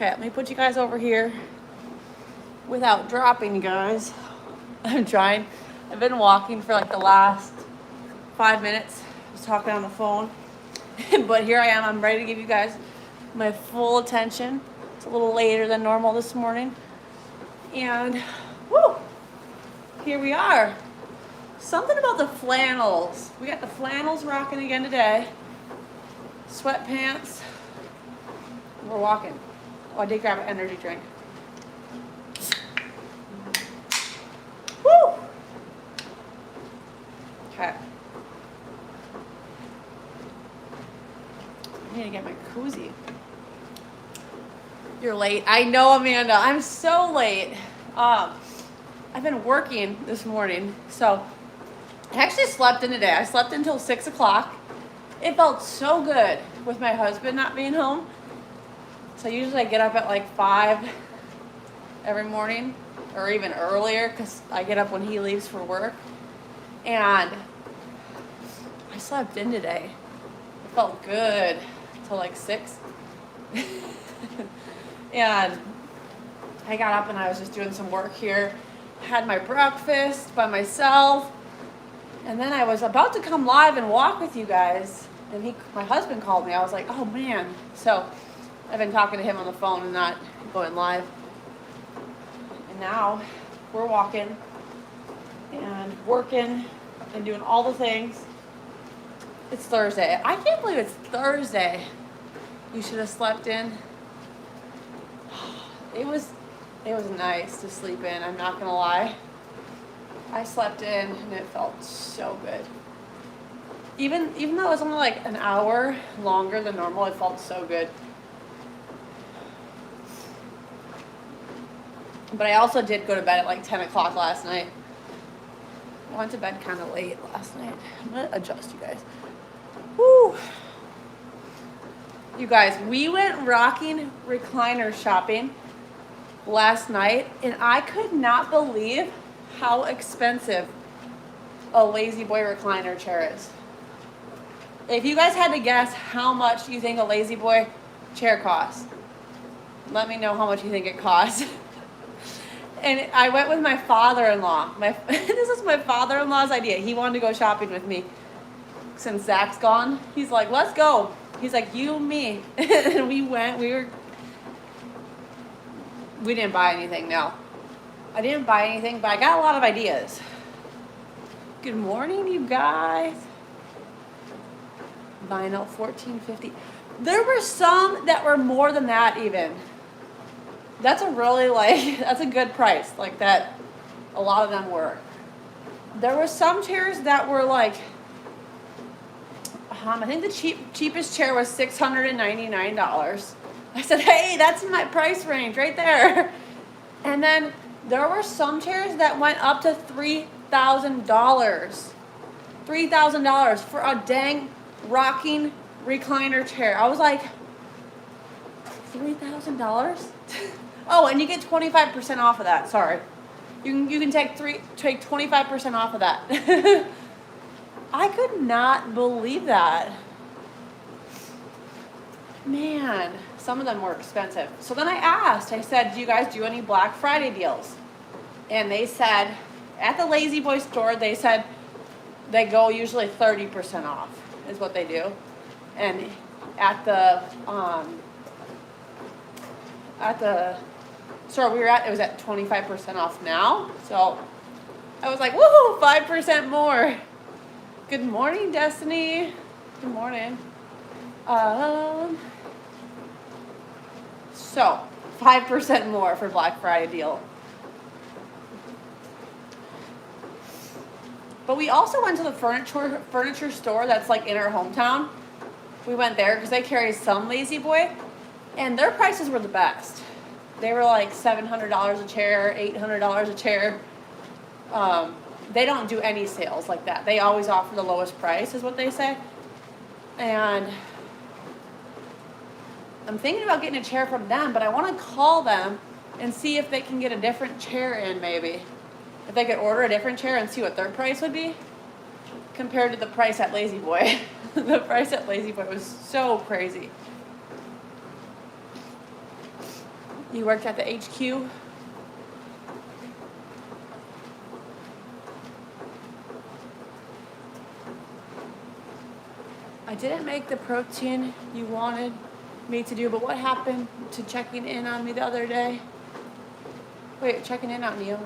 Okay, let me put you guys over here without dropping you guys. I'm trying. I've been walking for like the last 5 minutes. I was talking on the phone. But here I am. I'm ready to give you guys my full attention. It's a little later than normal this morning. And woo, here we are. Something about the flannels. We got the flannels rocking again today. Sweatpants. We're walking. Oh, I did grab an energy drink. Woo! Okay. I need to get my koozie. You're late. I know, Amanda. I'm so late. I've been working this morning, so I actually slept in today. I slept until 6 o'clock. It felt so good with my husband not being home. So usually I get up at like 5 every morning, or even earlier, because I get up when he leaves for work. And I slept in today. It felt good till like 6. And I got up and I was just doing some work here. Had my breakfast by myself. And then I was about to come live and walk with you guys. And my husband called me. I was like, oh man. So I've been talking to him on the phone and not going live. And now we're walking and working and doing all the things. It's Thursday. I can't believe it's Thursday. You should have slept in. It was nice to sleep in, I'm not gonna lie. I slept in and it felt so good. Even though it was only like an hour longer than normal, it felt so good. But I also did go to bed at like 10 o'clock last night. I went to bed kind of late last night. I'm gonna adjust you guys. Woo! You guys, we went rocking recliner shopping last night, and I could not believe how expensive a Lazy Boy recliner chair is. If you guys had to guess how much you think a Lazy Boy chair costs, let me know how much you think it costs. And I went with my father-in-law. This is my father-in-law's idea. He wanted to go shopping with me since Zach's gone. He's like, let's go. He's like, you and me. And we went. We didn't buy anything, no. I didn't buy anything, but I got a lot of ideas. Good morning, you guys. Vinyl, $14.50. There were some that were more than that even. That's that's a good price, like that a lot of them were. There were some chairs that were like, I think the cheapest chair was $699. I said, hey, that's my price range right there. And then there were some chairs that went up to $3,000. $3,000 for a dang rocking recliner chair. I was like, $3,000? Oh, and you get 25% off of that. Sorry. You can take 25% off of that. I could not believe that. Man, some of them were expensive. So then I said, do you guys do any Black Friday deals? And they said, at the Lazy Boy store, they said they go usually 30% off is what they do. And at the store we were at, it was at 25% off now. So I was like, woohoo, 5% more. Good morning, Destiny. Good morning. So 5% more for Black Friday deal. But we also went to the furniture store that's like in our hometown. We went there because they carry some Lazy Boy, and their prices were the best. They were like $700 a chair, $800 a chair. They don't do any sales like that. They always offer the lowest price, is what they say. And I'm thinking about getting a chair from them, but I want to call them and see if they can get a different chair in, maybe. If they could order a different chair and see what their price would be compared to the price at Lazy Boy. The price at Lazy Boy was so crazy. You worked at the HQ? I didn't make the protein you wanted me to do, but what happened to checking in on me the other day? Wait, checking in on you?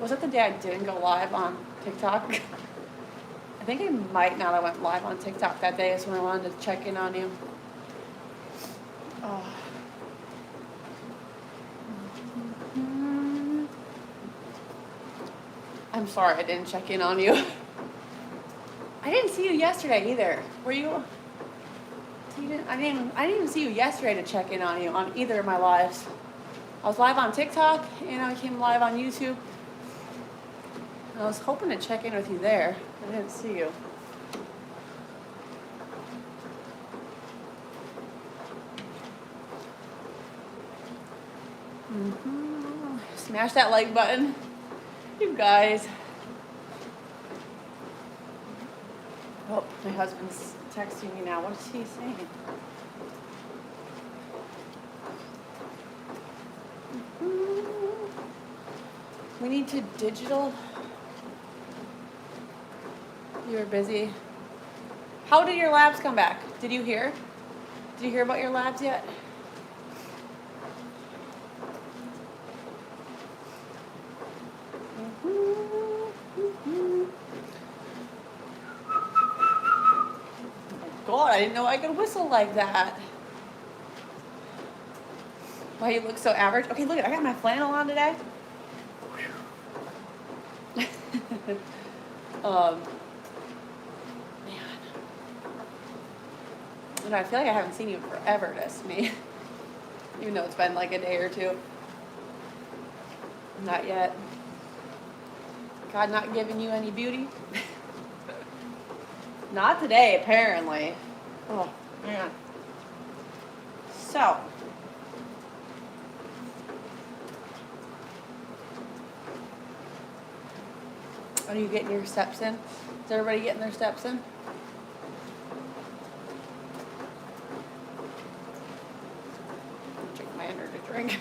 Was that the day I didn't go live on TikTok? I think I might not have went live on TikTok that day is when I wanted to check in on you. Oh. I'm sorry I didn't check in on you. I didn't see you yesterday either. Were you? I didn't even see you yesterday to check in on you on either of my lives. I was live on TikTok and I came live on YouTube. I was hoping to check in with you there. I didn't see you. Smash that like button, you guys. Oh, my husband's texting me now. What is he saying? We need to digital. You were busy. How did your labs come back? Did you hear? Did you hear about your labs yet? God, I didn't know I could whistle like that. Why you look so average? Okay, look, I got my flannel on today. Man. And I feel like I haven't seen you forever, Destiny. Even though it's been like a day or two. Not yet. God not giving you any beauty? Not today, apparently. Oh, man. So. Are you getting your steps in? Is everybody getting their steps in? Drink my energy drink.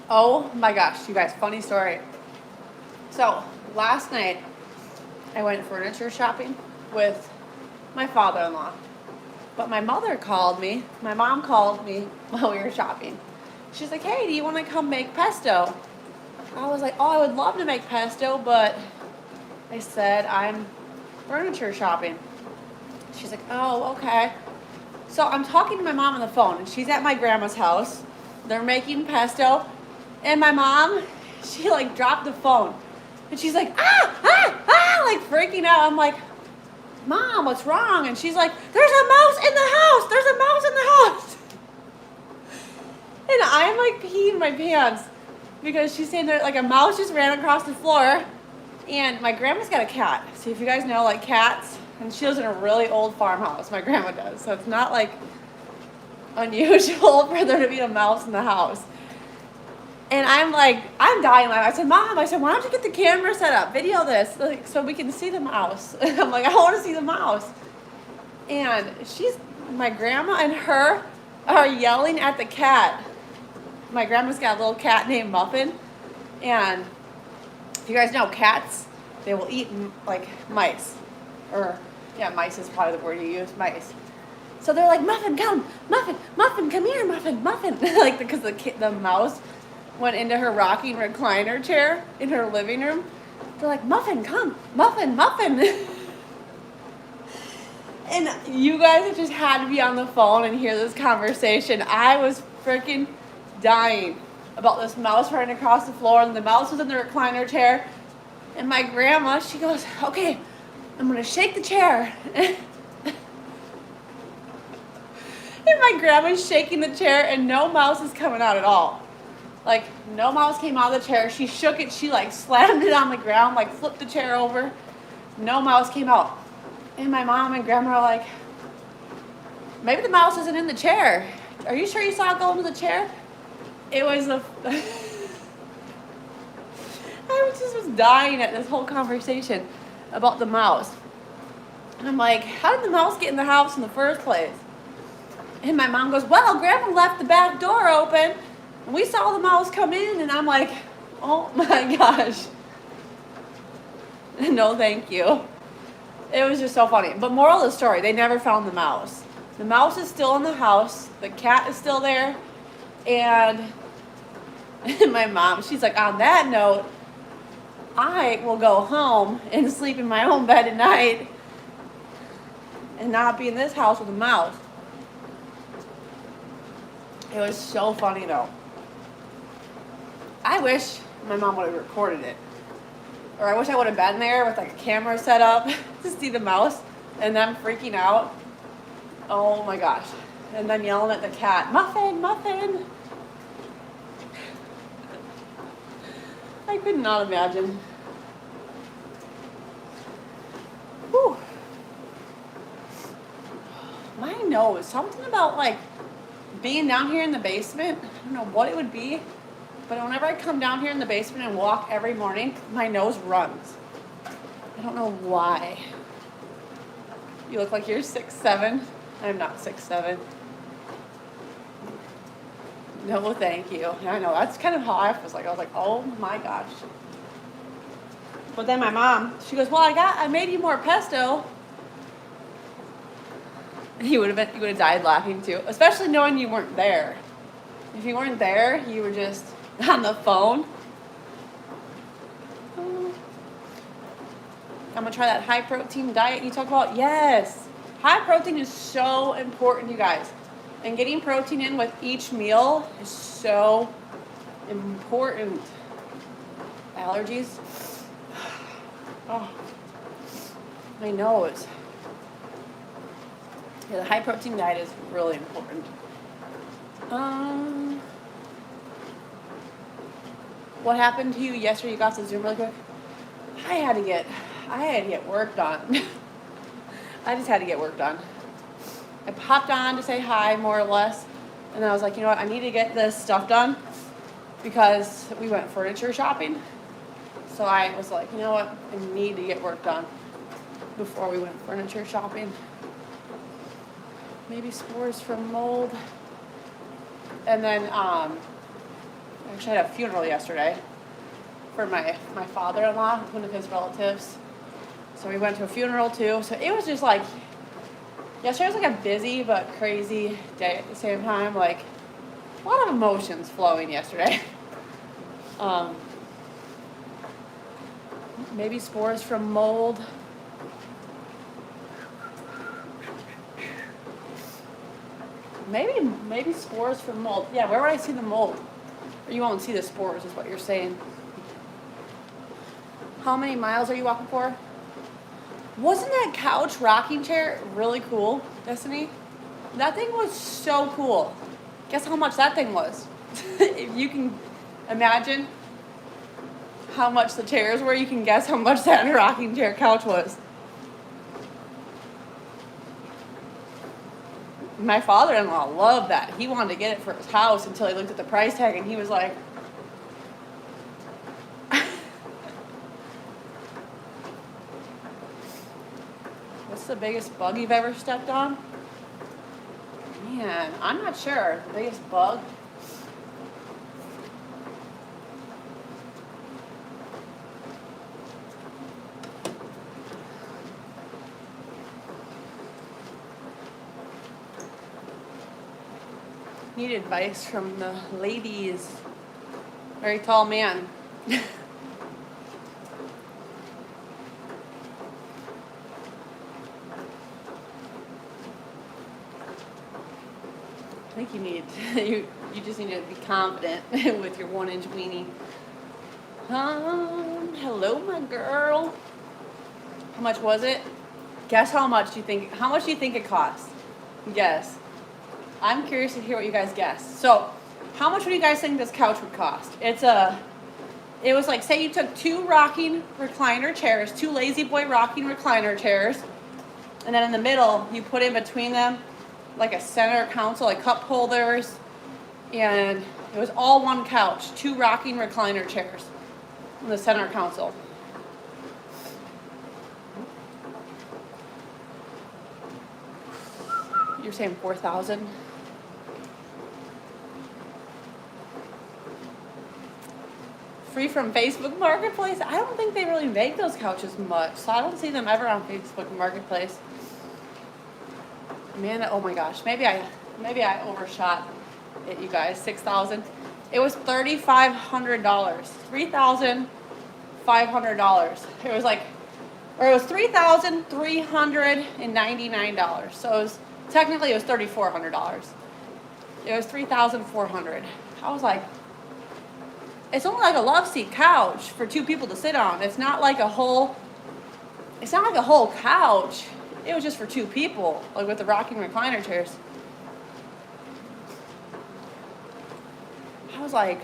Oh my gosh, you guys, funny story. So, last night, I went furniture shopping with my father-in-law. But my mom called me while we were shopping. She's like, hey, do you want to come make pesto? I was like, oh, I would love to make pesto, but I said I'm furniture shopping. She's like, oh, okay. So I'm talking to my mom on the phone, and she's at my grandma's house. They're making pesto, and my mom, she like dropped the phone. And she's like, like freaking out. I'm like, Mom, what's wrong? And she's like, there's a mouse in the house. There's a mouse in the house. And I'm like peeing my pants because she's saying that like a mouse just ran across the floor. And my grandma's got a cat. So if you guys know like cats, and she lives in a really old farmhouse, my grandma does. So it's not like unusual for there to be a mouse in the house. And I'm like, I'm dying. I said, Mom, why don't you get the camera set up, video this, like, so we can see the mouse. I'm like, I want to see the mouse. And my grandma and her are yelling at the cat. My grandma's got a little cat named Muffin. And if you guys know cats, they will eat like mice. Or, yeah, mice is probably the word you use, mice. So they're like, Muffin, come, Muffin, come here, Muffin. Like, because the mouse went into her rocking recliner chair in her living room. They're like, Muffin, come, Muffin. And you guys just had to be on the phone and hear this conversation. I was freaking dying about this mouse running across the floor, and the mouse was in the recliner chair. And my grandma, she goes, okay, I'm going to shake the chair. And my grandma's shaking the chair, and no mouse is coming out at all. Like, no mouse came out of the chair. She shook it. She, like, slammed it on the ground, like, flipped the chair over. No mouse came out. And my mom and grandma are like, maybe the mouse isn't in the chair. Are you sure you saw it go into the chair? It was I just was dying at this whole conversation about the mouse. And I'm like, how did the mouse get in the house in the first place? And my mom goes, well, Grandma left the back door open. And we saw the mouse come in. And I'm like, oh my gosh. No, thank you. It was just so funny. But moral of the story, they never found the mouse. The mouse is still in the house. The cat is still there. And my mom, she's like, on that note, I will go home and sleep in my own bed at night and not be in this house with a mouse. It was so funny though. I wish my mom would have recorded it. Or I wish I would have been there with like a camera set up to see the mouse and them freaking out. Oh my gosh. And then yelling at the cat, Muffin, Muffin. I could not imagine. Whew. My nose, something about like being down here in the basement, I don't know what it would be, but whenever I come down here in the basement and walk every morning, my nose runs. I don't know why. You look like you're 6'7". I'm not 6'7". No, thank you. I know, that's kind of how I was like. I was like, oh my gosh. But then my mom, she goes, well, I made you more pesto. You would have died laughing too, especially knowing you weren't there. If you weren't there, you were just on the phone. I'm gonna try that high protein diet you talk about. Yes, high protein is so important, you guys. And getting protein in with each meal is so important. Allergies. Oh, my nose. Yeah, the high protein diet is really important. What happened to you yesterday? You got to Zoom really quick. I had to get work done. I just had to get work done. I popped on to say hi, more or less, and I was like, you know what? I need to get this stuff done because we went furniture shopping. So I was like, you know what? I need to get work done before we went furniture shopping. Maybe spores from mold. And then, actually I had a funeral yesterday for my father-in-law, one of his relatives. So we went to a funeral too. So it was just like, yesterday was like a busy but crazy day at the same time. Like, a lot of emotions flowing yesterday. Maybe spores from mold. Maybe spores from mold. Yeah, where would I see the mold? Or you won't see the spores is what you're saying. How many miles are you walking for? Wasn't that couch rocking chair really cool, Destiny? That thing was so cool. Guess how much that thing was? If you can imagine how much the chairs were, you can guess how much that rocking chair couch was. My father-in-law loved that. He wanted to get it for his house until he looked at the price tag and he was like, what's the biggest bug you've ever stepped on? Man, I'm not sure. The biggest bug? Need advice from the ladies. Very tall man. I think you need you just need to be confident with your 1-inch weenie. Hello, my girl. How much was it? Guess how much do you think it cost? Guess. I'm curious to hear what you guys guess. So, how much would you guys think this couch would cost? It was like, say you took two rocking recliner chairs, two lazy boy rocking recliner chairs, and then in the middle, you put in between them like a center console, like cup holders, and it was all one couch, two rocking recliner chairs in the center console. You're saying 4,000? Free from Facebook Marketplace? I don't think they really make those couches much, so I don't see them ever on Facebook Marketplace. Amanda, oh my gosh, maybe I overshot it, you guys. 6,000. It was $3,500. $3,500. It was like, or it was $3,399. So it was technically it was $3,400. It was $3,400. I was like, it's only like a love seat couch for two people to sit on. It's not like a whole couch. It was just for two people, like with the rocking recliner chairs. I was like,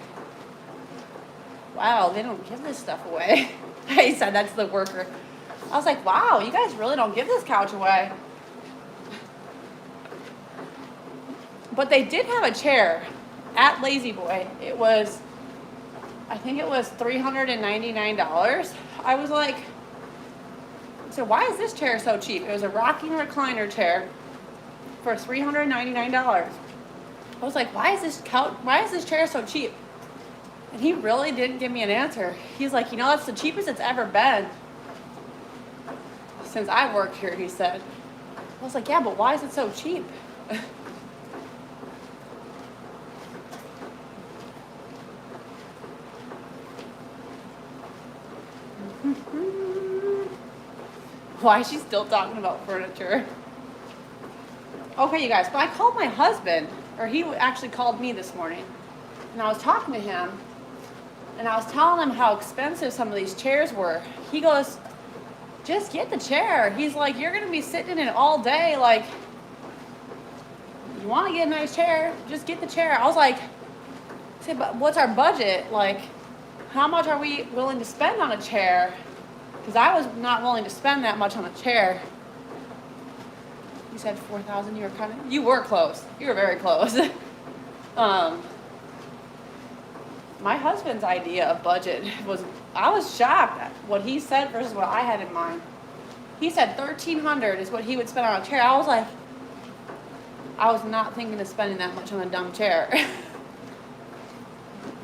wow, they don't give this stuff away. I said that to the worker. I was like, wow, you guys really don't give this couch away. But they did have a chair at Lazy Boy. I think it was $399. I was like, so why is this chair so cheap? It was a rocking recliner chair for $399. I was like, why is this chair so cheap? And he really didn't give me an answer. He's like, that's the cheapest it's ever been since I've worked here, he said. I was like, yeah, but why is it so cheap? Why is she still talking about furniture? Okay, you guys, but I called my husband, or he actually called me this morning, and I was talking to him, and I was telling him how expensive some of these chairs were. He goes, just get the chair. He's like, you're going to be sitting in it all day. Like, you want to get a nice chair, just get the chair. I was like, say, but what's our budget? Like, how much are we willing to spend on a chair? Because I was not willing to spend that much on a chair. You said 4,000. You were close. You were very close. My husband's idea of budget I was shocked at what he said versus what I had in mind. He said $1,300 is what he would spend on a chair. I was like, I was not thinking of spending that much on a dumb chair.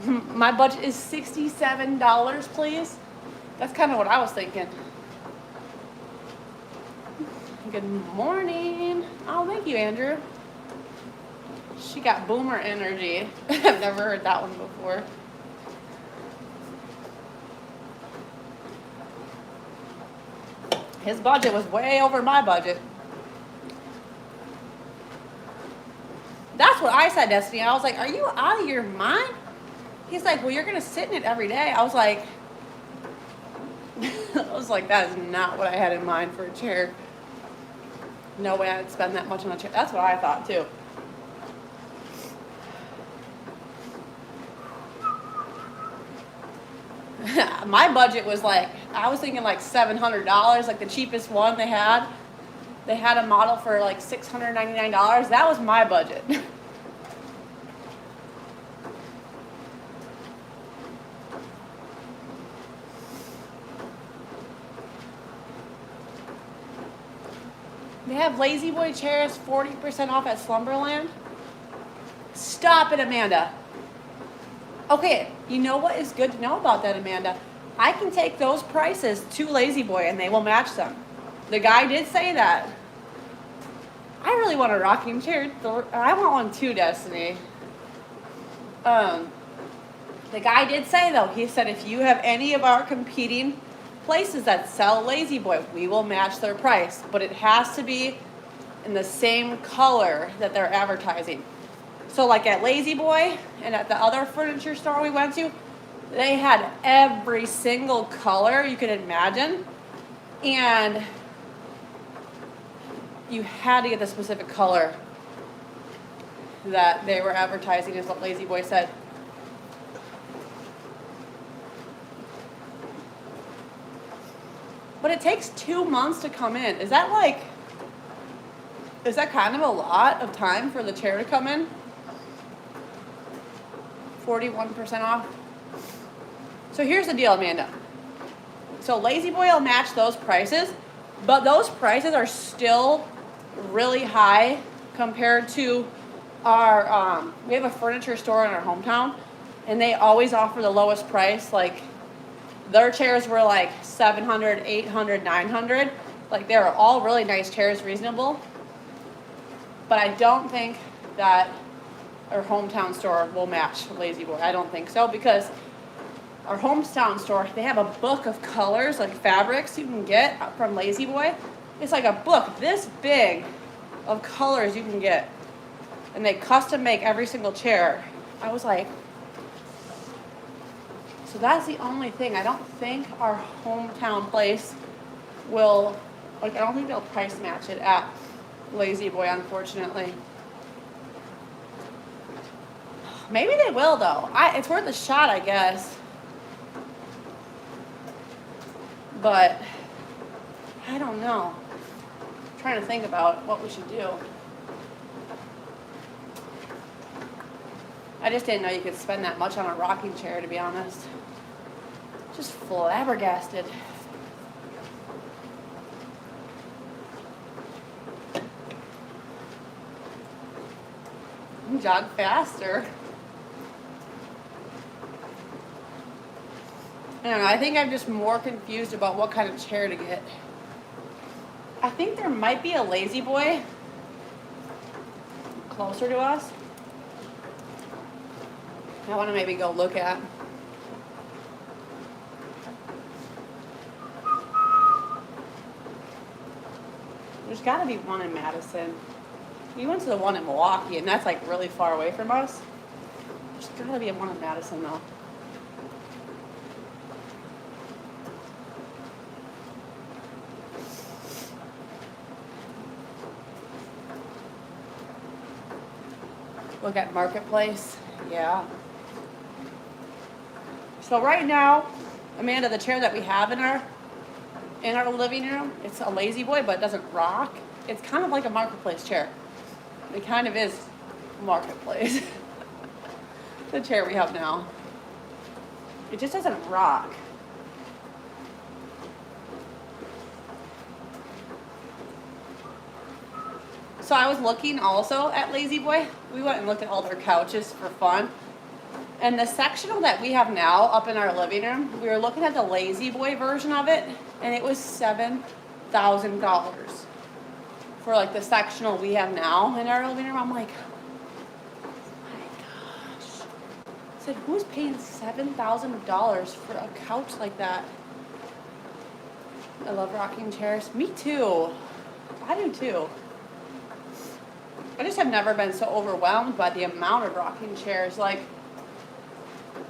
My budget is $67, please. That's kind of what I was thinking. Good morning. Oh, thank you, Andrew. She got boomer energy. I've never heard that one before. His budget was way over my budget. That's what I said, Destiny. I was like, are you out of your mind? He's like, well, you're going to sit in it every day. I was like, that is not what I had in mind for a chair. No way I'd spend that much on a chair. That's what I thought, too. My budget was like, I was thinking like $700, like the cheapest one they had. They had a model for like $699. That was my budget. They have Lazy Boy chairs 40% off at Slumberland. Stop it, Amanda. Okay, you know what is good to know about that, Amanda? I can take those prices to Lazy Boy and they will match them. The guy did say that. I really want a rocking chair. I want one too, Destiny. The guy did say, though, he said if you have any of our competing places that sell Lazy Boy, we will match their price. But it has to be in the same color that they're advertising. So like at Lazy Boy and at the other furniture store we went to, they had every single color you could imagine. And you had to get the specific color that they were advertising is what Lazy Boy said. But it takes 2 months to come in. Is that kind of a lot of time for the chair to come in? 41% off. So here's the deal, Amanda. So Lazy Boy will match those prices, but those prices are still really high compared to our, we have a furniture store in our hometown, and they always offer the lowest price. Like, their chairs were like 700, 800, 900. Like, they were all really nice chairs, reasonable. But I don't think that our hometown store will match Lazy Boy. I don't think so, because our hometown store, they have a book of colors, like fabrics you can get from Lazy Boy. It's like a book this big of colors you can get. And they custom make every single chair. I was like, so that's the only thing. I don't think our hometown place will, like, I don't think they'll price match it at Lazy Boy, unfortunately. Maybe they will, though. It's worth a shot, I guess. But I don't know. I'm trying to think about what we should do. I just didn't know you could spend that much on a rocking chair, to be honest. Just flabbergasted. Jog faster. I don't know, I think I'm just more confused about what kind of chair to get. I think there might be a Lazy Boy closer to us. I want to maybe go look at. There's got to be one in Madison. We went to the one in Milwaukee, and that's like really far away from us. There's got to be one in Madison, though. Look at Marketplace. Yeah. So right now, Amanda, the chair that we have in our living room, it's a Lazy Boy, but it doesn't rock. It's kind of like a Marketplace chair. It kind of is Marketplace. The chair we have now. It just doesn't rock. So I was looking also at Lazy Boy. We went and looked at all their couches for fun. And the sectional that we have now up in our living room, we were looking at the Lazy Boy version of it, and it was $7,000 for like the sectional we have now in our living room. I'm like, oh my gosh. I said, who's paying $7,000 for a couch like that? I love rocking chairs. Me too. I do too. I just have never been so overwhelmed by the amount of rocking chairs. Like,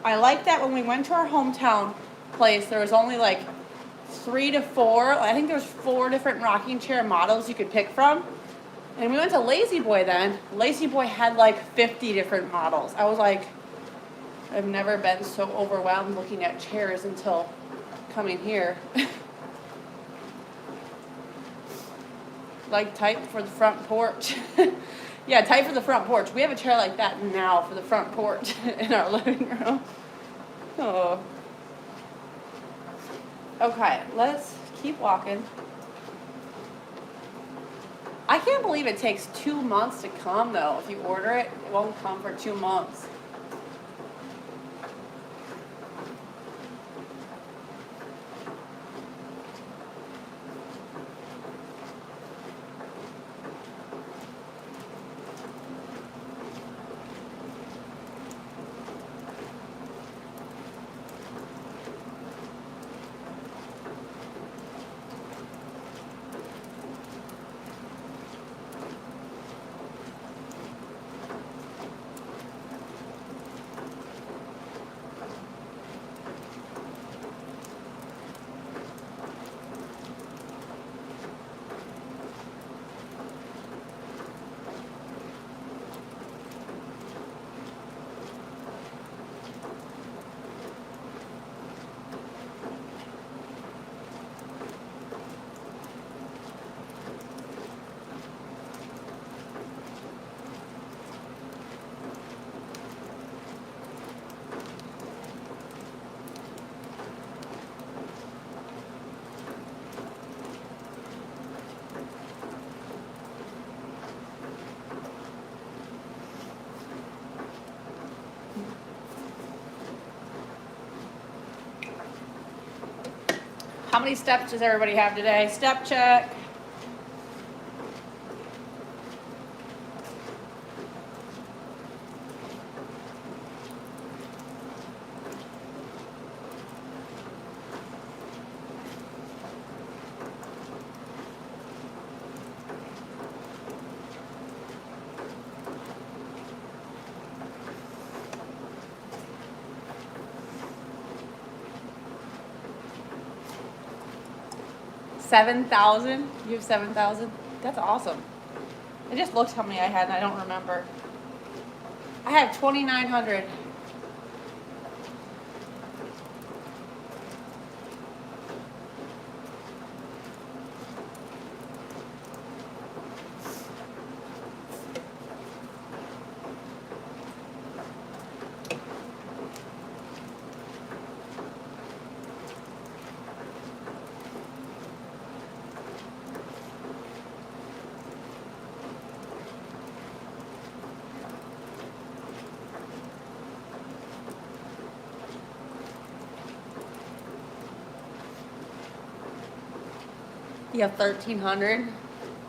I like that when we went to our hometown place, there was only like 3 to 4. I think there's 4 different rocking chair models you could pick from. And we went to Lazy Boy then. Lazy Boy had like 50 different models. I was like, I've never been so overwhelmed looking at chairs until coming here. Like type for the front porch. Yeah, type for the front porch. We have a chair like that now for the front porch in our living room. Oh. Okay, let's keep walking. I can't believe it takes 2 months to come, though. If you order it, it won't come for 2 months. many steps does everybody have today? Step check. $7,000? You have 7,000? That's awesome. I just looked how many I had and I don't remember. I have 2,900. You have 1,300.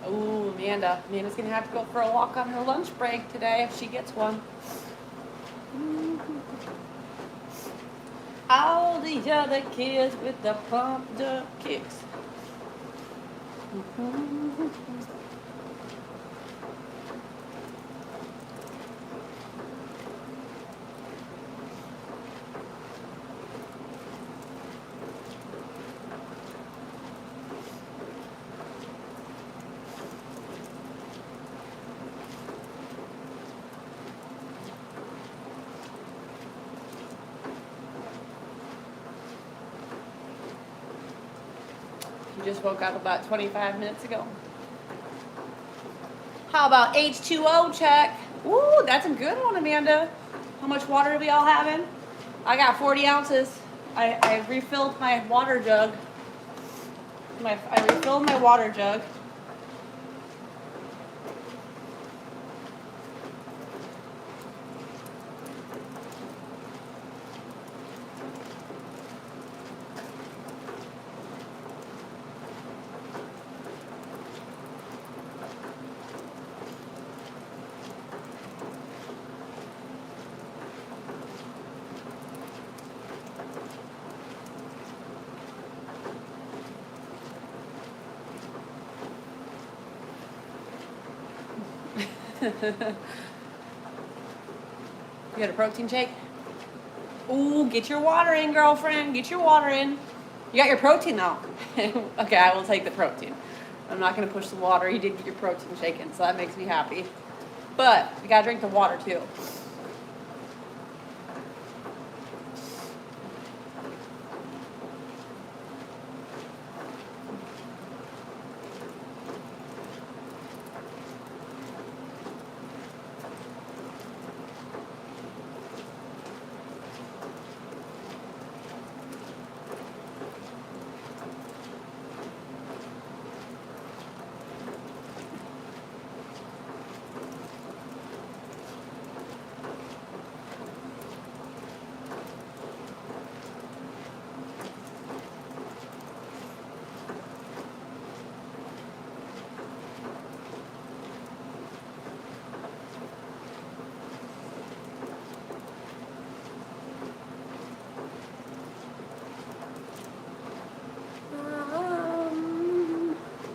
Ooh, Amanda. Amanda's gonna have to go for a walk on her lunch break today if she gets one. All the other kids with the pumped up kicks. You just woke up about 25 minutes ago. How about H2O check? Ooh, that's a good one, Amanda. How much water are we all having? I got 40 ounces. I refilled my water jug. I refilled my water jug. You got a protein shake? Ooh, get your water in, girlfriend. Get your water in. You got your protein though. Okay, I will take the protein. I'm not gonna push the water. You did get your protein shaken, so that makes me happy. But you gotta drink the water too.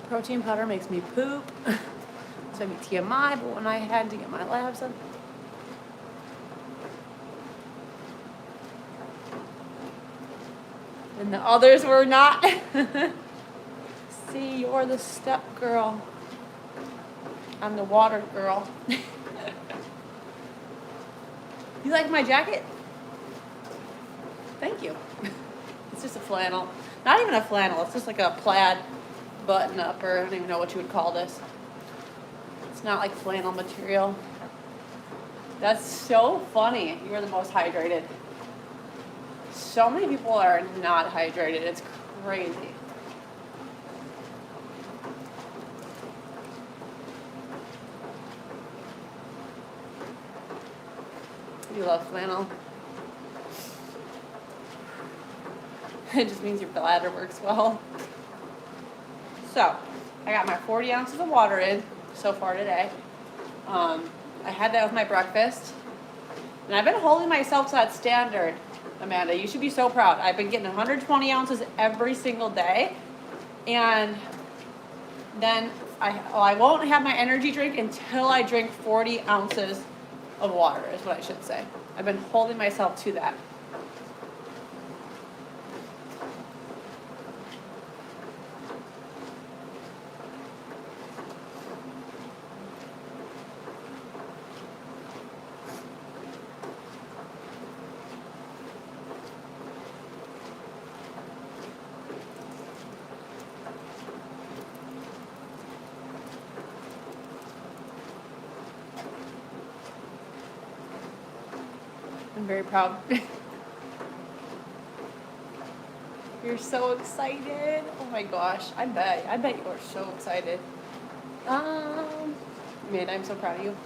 Protein powder makes me poop. So I mean TMI, but when I had to get my labs done. And the others were not. See, you're the step girl. I'm the water girl. You like my jacket? Thank you. It's just a flannel. Not even a flannel, it's just like a plaid button up, or I don't even know what you would call this. It's not like flannel material. That's so funny. You are the most hydrated. So many people are not hydrated. It's crazy. You love flannel. It just means your bladder works well. So, I got my 40 ounces of water in so far today. I had that with my breakfast. And I've been holding myself to that standard, Amanda. You should be so proud. I've been getting 120 ounces every single day. And then I won't have my energy drink until I drink 40 ounces of water, is what I should say. I've been holding myself to that. I'm very proud. You're so excited. Oh my gosh. I bet you are so excited. Man, I'm so proud of you.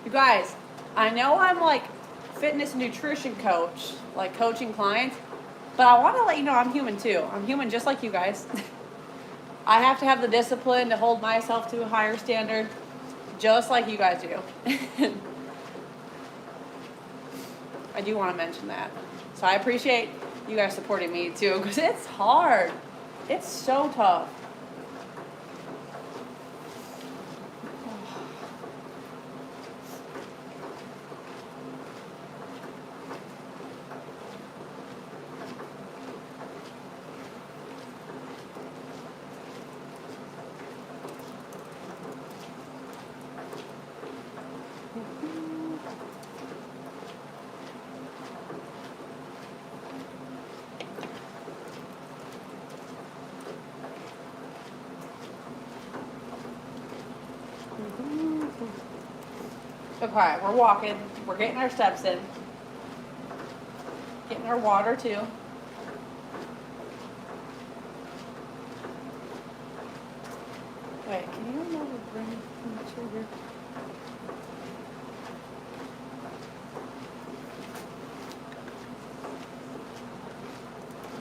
You guys, I know I'm like fitness and nutrition coach, like coaching clients, but I want to let you know I'm human too. I'm human just like you guys. I have to have the discipline to hold myself to a higher standard, just like you guys do. I do want to mention that. So I appreciate you guys supporting me too, because it's hard. It's so tough. Okay, we're walking. We're getting our steps in. Getting our water too. Wait, can you remember bring the sugar?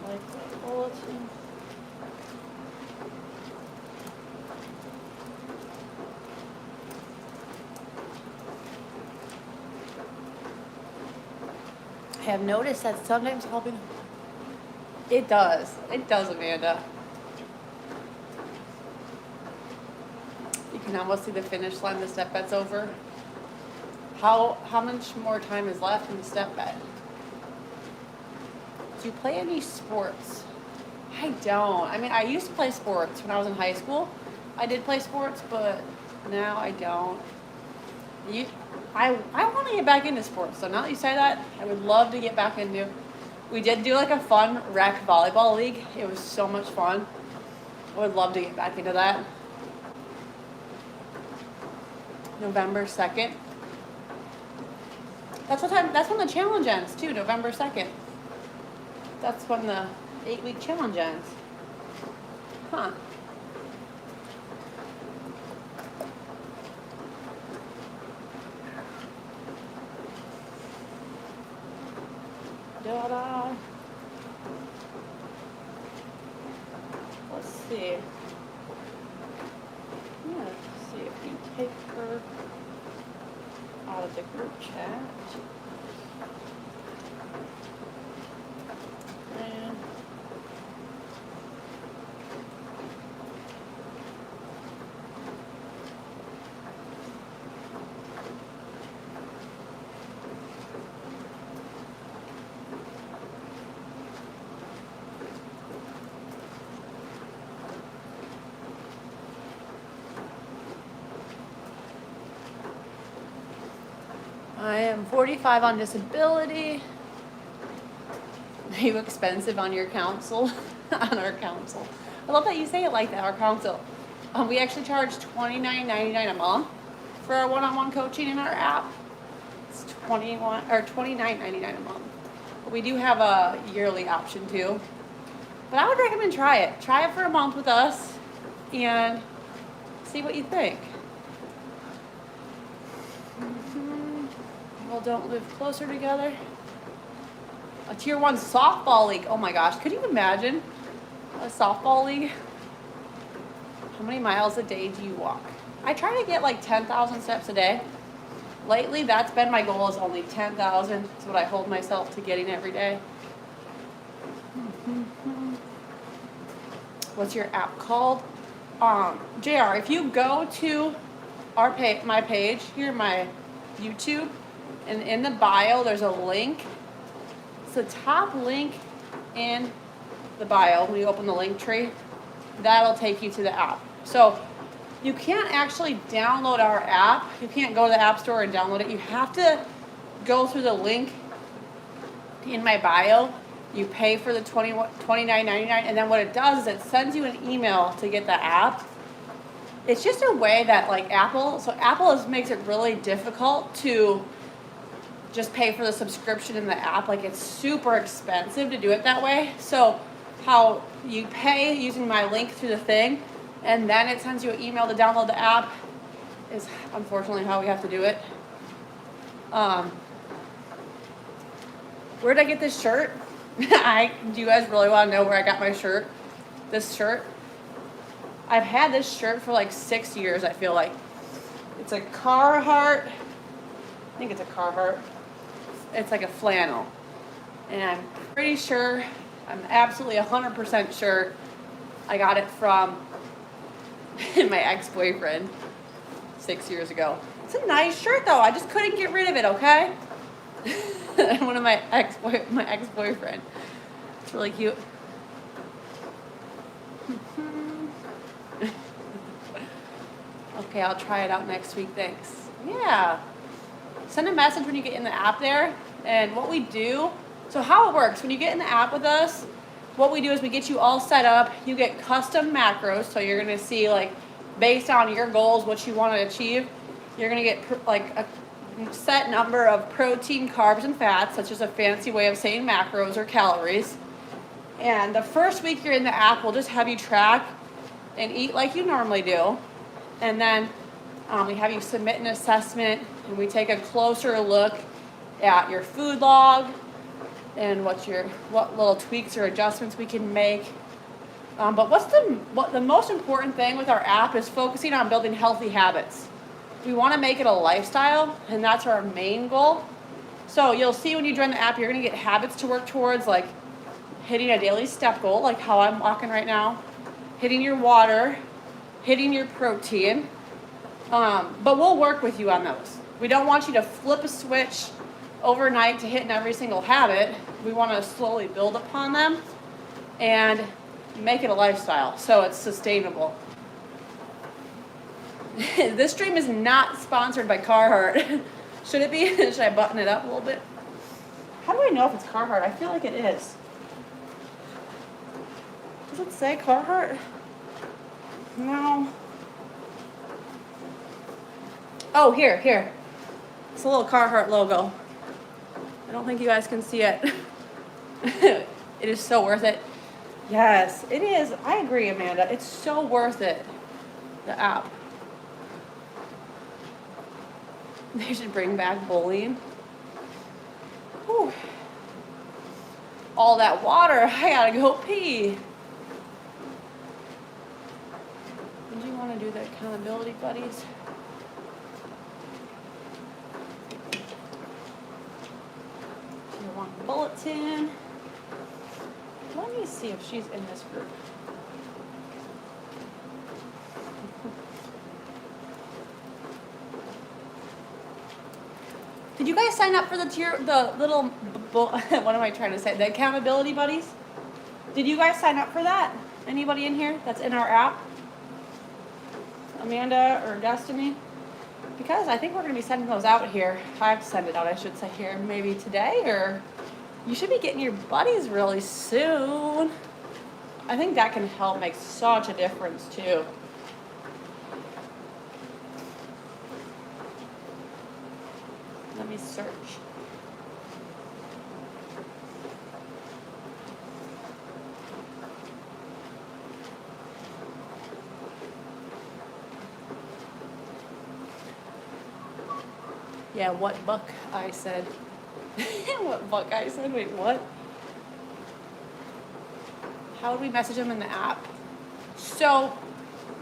Like the bulletin. I have noticed that sometimes helping. It does. It does, Amanda. You can almost see the finish line, the step bed's over. How much more time is left in the step bed? Do you play any sports? I don't. I mean, I used to play sports when I was in high school. I did play sports, but now I don't. I want to get back into sports. So now that you say that, I would love to get back into. We did do like a fun rec volleyball league. It was so much fun. I would love to get back into that. November 2nd. That's when the challenge ends too, November 2nd. That's when the 8-week challenge ends. Huh. Da-da. Let's see. Let's see if we take her out of the group chat. And I am 45 on disability. Are you expensive on your council? On our council. I love that you say it like that, our council. We actually charge $29.99 a month for our one-on-one coaching in our app. It's $29.99 a month. But we do have a yearly option too. But I would recommend try it. Try it for a month with us and see what you think. People don't live closer together. A tier 1 softball league. Oh my gosh, could you imagine a softball league? How many miles a day do you walk? I try to get like 10,000 steps a day. Lately, that's been my goal, is only 10,000. That's what I hold myself to getting every day. What's your app called? JR, if you go to my page here, my YouTube, and in the bio, there's a link. It's the top link in the bio. When you open the link tree, that'll take you to the app. So you can't actually download our app. You can't go to the App Store and download it. You have to go through the link in my bio. You pay for the $29.99, and then what it does is it sends you an email to get the app. It's just a way that like Apple makes it really difficult to just pay for the subscription in the app. Like it's super expensive to do it that way. So how you pay using my link through the thing, and then it sends you an email to download the app, is unfortunately how we have to do it. Where did I get this shirt? Do you guys really want to know where I got my shirt? This shirt? I've had this shirt for like 6 years, I feel like. It's a Carhartt. I think it's a Carhartt. It's like a flannel. And I'm pretty sure, I'm absolutely 100% sure I got it from my ex-boyfriend 6 years ago. It's a nice shirt though. I just couldn't get rid of it, okay? One of my ex-boyfriend. It's really cute. Okay, I'll try it out next week. Thanks. Yeah. Send a message when you get in the app there. And what we do, so how it works, when you get in the app with us, what we do is we get you all set up. You get custom macros. So you're going to see, like, based on your goals, what you want to achieve, you're going to get like a set number of protein, carbs, and fats. That's just a fancy way of saying macros or calories. And the first week you're in the app, we'll just have you track and eat like you normally do. And then we have you submit an assessment, and we take a closer look at your food log and what little tweaks or adjustments we can make. But what the most important thing with our app is focusing on building healthy habits. We want to make it a lifestyle, and that's our main goal. So you'll see when you join the app, you're going to get habits to work towards, like hitting a daily step goal, like how I'm walking right now, hitting your water, hitting your protein. But we'll work with you on those. We don't want you to flip a switch overnight to hitting every single habit. We want to slowly build upon them and make it a lifestyle so it's sustainable. This stream is not sponsored by Carhartt. Should it be? Should I button it up a little bit? How do I know if it's Carhartt? I feel like it is. Does it say Carhartt? No. Oh, here. It's a little Carhartt logo. I don't think you guys can see it. It is so worth it. Yes, it is. I agree, Amanda. It's so worth it. The app. They should bring back bullying. Whew. All that water. I gotta go pee. Did you want to do the accountability buddies? You want bulletin? Let me see if she's in this group. Did you guys sign up for the what am I trying to say? The accountability buddies? Did you guys sign up for that? Anybody in here that's in our app? Amanda or Destiny? Because I think we're going to be sending those out here. I have to send it out, I should say, here maybe today, or you should be getting your buddies really soon. I think that can help make such a difference too. Let me search. Yeah, what buck I said. What buck I said? Wait, what? How would we message them in the app? So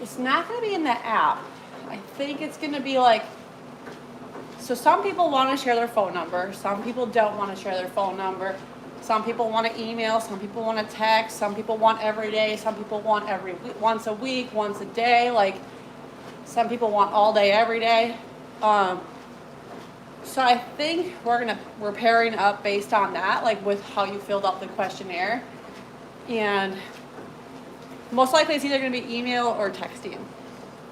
it's not going to be in the app. I think it's going to be like, so some people want to share their phone number. Some people don't want to share their phone number. Some people want to email. Some people want to text. Some people want every day. Some people want every week, once a week, once a day. Like some people want all day, every day. So I think we're pairing up based on that, like with how you filled out the questionnaire. And most likely it's either going to be email or texting,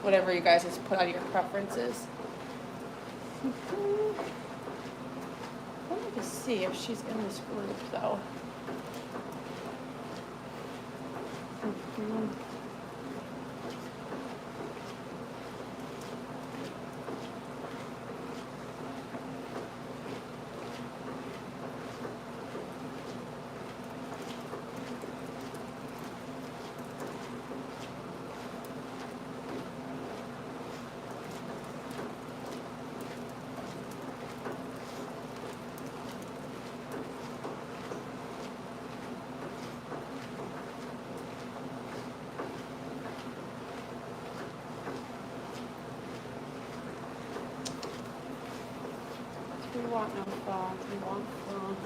whatever you guys just put on your preferences. Let me just see if she's in this group though. We want no phones. We want phones.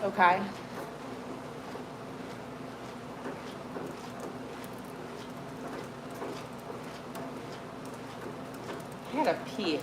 Okay. I had a pee.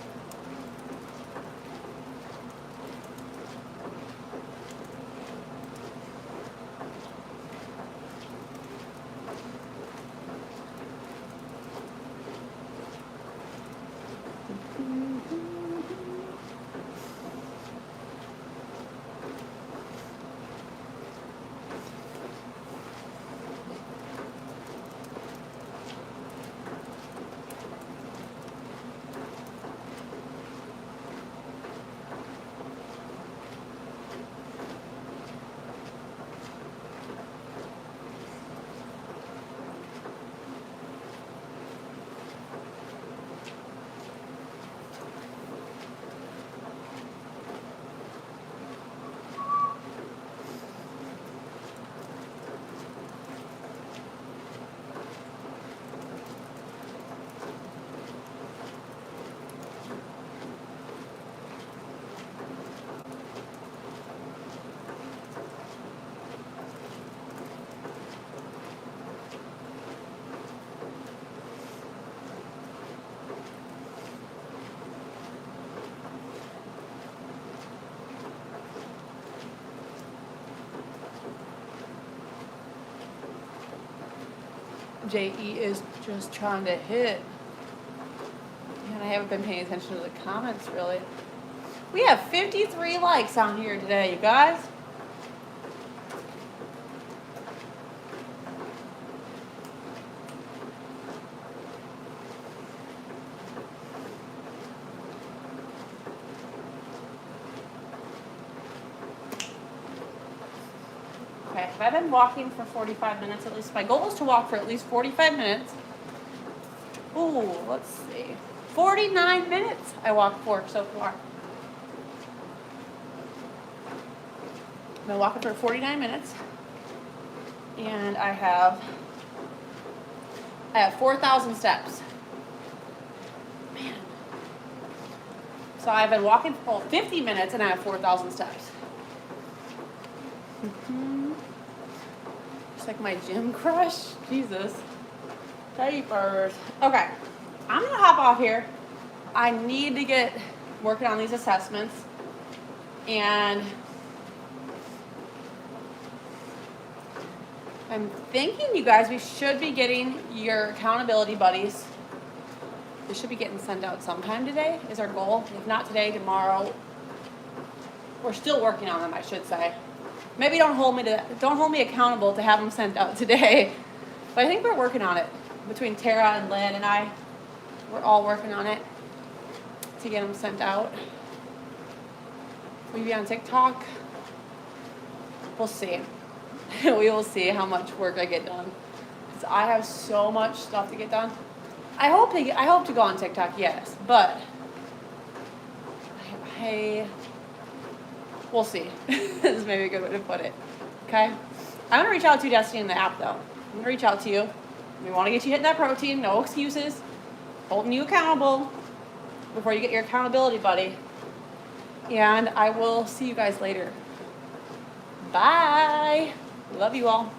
JE is just trying to hit. And I haven't been paying attention to the comments really. We have 53 likes on here today, you guys. Okay, I've been walking for 45 minutes at least. My goal is to walk for at least 45 minutes. Ooh, let's see. 49 minutes I walked for so far. I've been walking for 49 minutes. And I have 4,000 steps. Man. So I've been walking for 50 minutes and I have 4,000 steps. It's like my gym crush. Jesus. Papers. Okay. I'm going to hop off here. I need to get working on these assessments. And I'm thinking, you guys, we should be getting your accountability buddies. They should be getting sent out sometime today is our goal. If not today, tomorrow. We're still working on them, I should say. Maybe don't hold me accountable to have them sent out today. But I think we're working on it. Between Tara and Lynn and I, we're all working on it to get them sent out. Will you be on TikTok? We'll see. We will see how much work I get done. Because I have so much stuff to get done. I hope to go on TikTok, yes, but we'll see. This is maybe a good way to put it. Okay? I'm gonna reach out to you, Destiny, in the app though. I'm gonna reach out to you. We want to get you hitting that protein. No excuses. Holding you accountable before you get your accountability buddy. And I will see you guys later. Bye. Love you all.